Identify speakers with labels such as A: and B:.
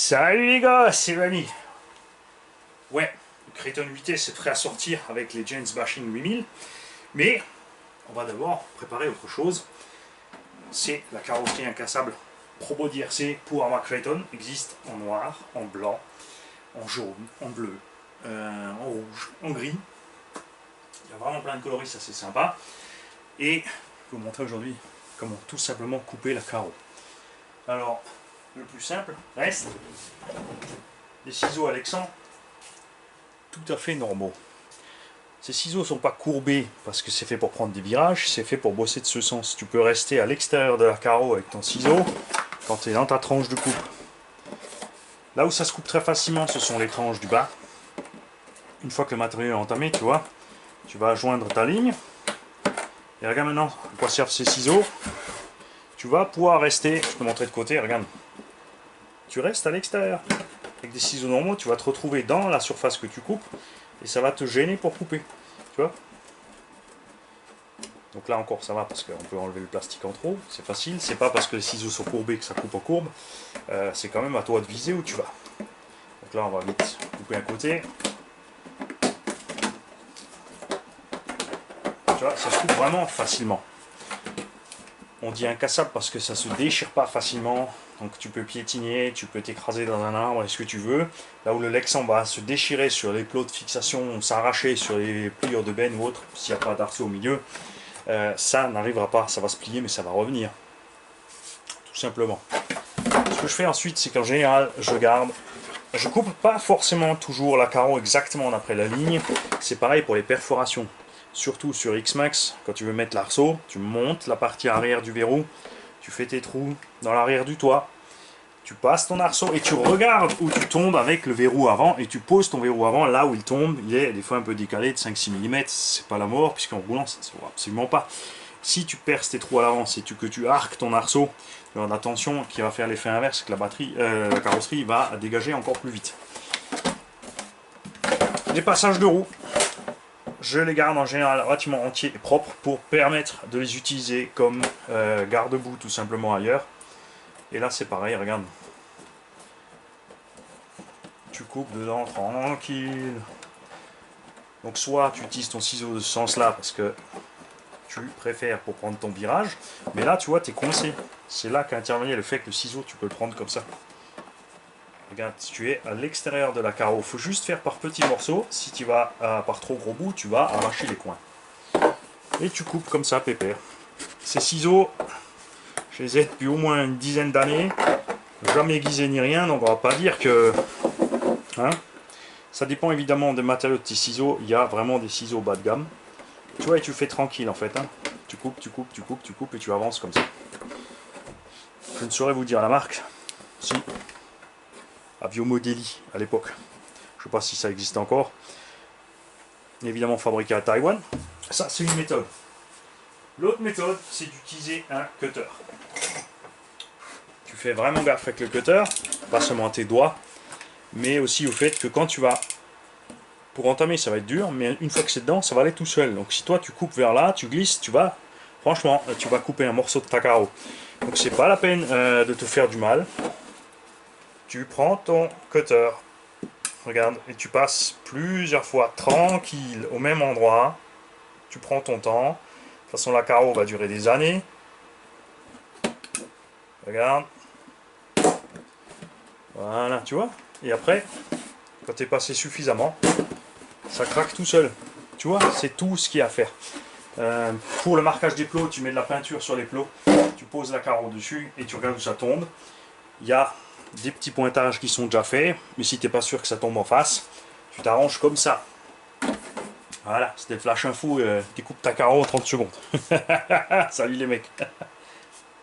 A: Salut les gars, c'est Remy. Ouais, le Kraton 8S est prêt à sortir avec les Gens Bashing 8000. Mais on va d'abord préparer autre chose. C'est la carrosserie incassable Probody RC pour Arma Kraton. Existe en noir, en blanc, en jaune, en bleu, en rouge, en gris. Il y a vraiment plein de coloris, ça c'est sympa. Et je vais vous montrer aujourd'hui comment tout simplement couper la carreau. Alors, le plus simple reste des ciseaux Alexandre tout à fait normaux. Ces ciseaux ne sont pas courbés parce que c'est fait pour prendre des virages, c'est fait pour bosser de ce sens. Tu peux rester à l'extérieur de la carreau avec ton ciseau quand tu es dans ta tranche de coupe. Là où ça se coupe très facilement, ce sont les tranches du bas. Une fois que le matériau est entamé, tu vois, tu vas joindre ta ligne. Et regarde maintenant à quoi servent ces ciseaux. Tu vas pouvoir rester, je peux montrer de côté, regarde. Tu restes à l'extérieur. Avec des ciseaux normaux, tu vas te retrouver dans la surface que tu coupes et ça va te gêner pour couper. Tu vois? Donc là encore ça va parce qu'on peut enlever le plastique en trop, c'est facile. C'est pas parce que les ciseaux sont courbés que ça coupe en courbe. C'est quand même à toi de viser où tu vas. Donc là on va vite couper un côté. Tu vois, ça se coupe vraiment facilement. On dit incassable parce que ça se déchire pas facilement. Donc tu peux piétiner, tu peux t'écraser dans un arbre et ce que tu veux. Là où le Lexan va se déchirer sur les plots de fixation, s'arracher sur les pliures de benne ou autre, s'il n'y a pas d'arceau au milieu, ça n'arrivera pas, ça va se plier mais ça va revenir. Tout simplement. Ce que je fais ensuite, c'est qu'en général, je coupe pas forcément toujours la carreau exactement d'après la ligne. C'est pareil pour les perforations. Surtout sur X-Max, quand tu veux mettre l'arceau, tu montes la partie arrière du verrou, tu fais tes trous dans l'arrière du toit, tu passes ton arceau et tu regardes où tu tombes avec le verrou avant et tu poses ton verrou avant là où il tombe. Il est des fois un peu décalé de 5-6 mm, c'est pas la mort puisqu'en roulant ça ne se voit absolument pas. Si tu perces tes trous à l'avance et que tu arques ton arceau, tu as attention qui va faire l'effet inverse, que la carrosserie va dégager encore plus vite. Les passages de roue. Je les garde en général relativement entiers et propres pour permettre de les utiliser comme garde-boue tout simplement ailleurs. Et là c'est pareil, regarde. Tu coupes dedans tranquille. Donc soit tu utilises ton ciseau de ce sens là parce que tu préfères pour prendre ton virage. Mais là tu vois tu es coincé. C'est là qu'intervient le fait que le ciseau tu peux le prendre comme ça. Regarde, si tu es à l'extérieur de la carreau, il faut juste faire par petits morceaux. Si tu vas par trop gros bout, tu vas arracher les coins. Et tu coupes comme ça, pépère. Ces ciseaux, je les ai depuis au moins une dizaine d'années. Jamais aiguisés ni rien, donc on va pas dire que... Hein, ça dépend évidemment des matériaux de tes ciseaux. Il y a vraiment des ciseaux bas de gamme. Tu vois, et tu fais tranquille en fait. Hein. Tu coupes, tu coupes, tu coupes, tu coupes et tu avances comme ça. Je ne saurais vous dire la marque. Si. Avio Modeli à l'époque. Je ne sais pas si ça existe encore. Évidemment fabriqué à Taïwan. Ça c'est une méthode. L'autre méthode c'est d'utiliser un cutter. Tu fais vraiment gaffe avec le cutter, pas seulement à tes doigts, mais aussi au fait que quand tu vas, pour entamer ça va être dur, mais une fois que c'est dedans ça va aller tout seul. Donc si toi tu coupes vers là, tu glisses, tu vas, franchement tu vas couper un morceau de ta carreau. Donc c'est pas la peine de te faire du mal. Tu prends ton cutter, regarde, et tu passes plusieurs fois tranquille au même endroit. Tu prends ton temps. De toute façon, la carreau va durer des années. Regarde. Voilà, tu vois. Et après, quand tu es passé suffisamment, ça craque tout seul. Tu vois, c'est tout ce qu'il y a à faire. Pour le marquage des plots, tu mets de la peinture sur les plots. Tu poses la carreau dessus et tu regardes où ça tombe. Il y a des petits pointages qui sont déjà faits, mais si tu n'es pas sûr que ça tombe en face, tu t'arranges comme ça. Voilà, c'était le flash info, tu coupes ta carreau en 30 secondes. Salut les mecs.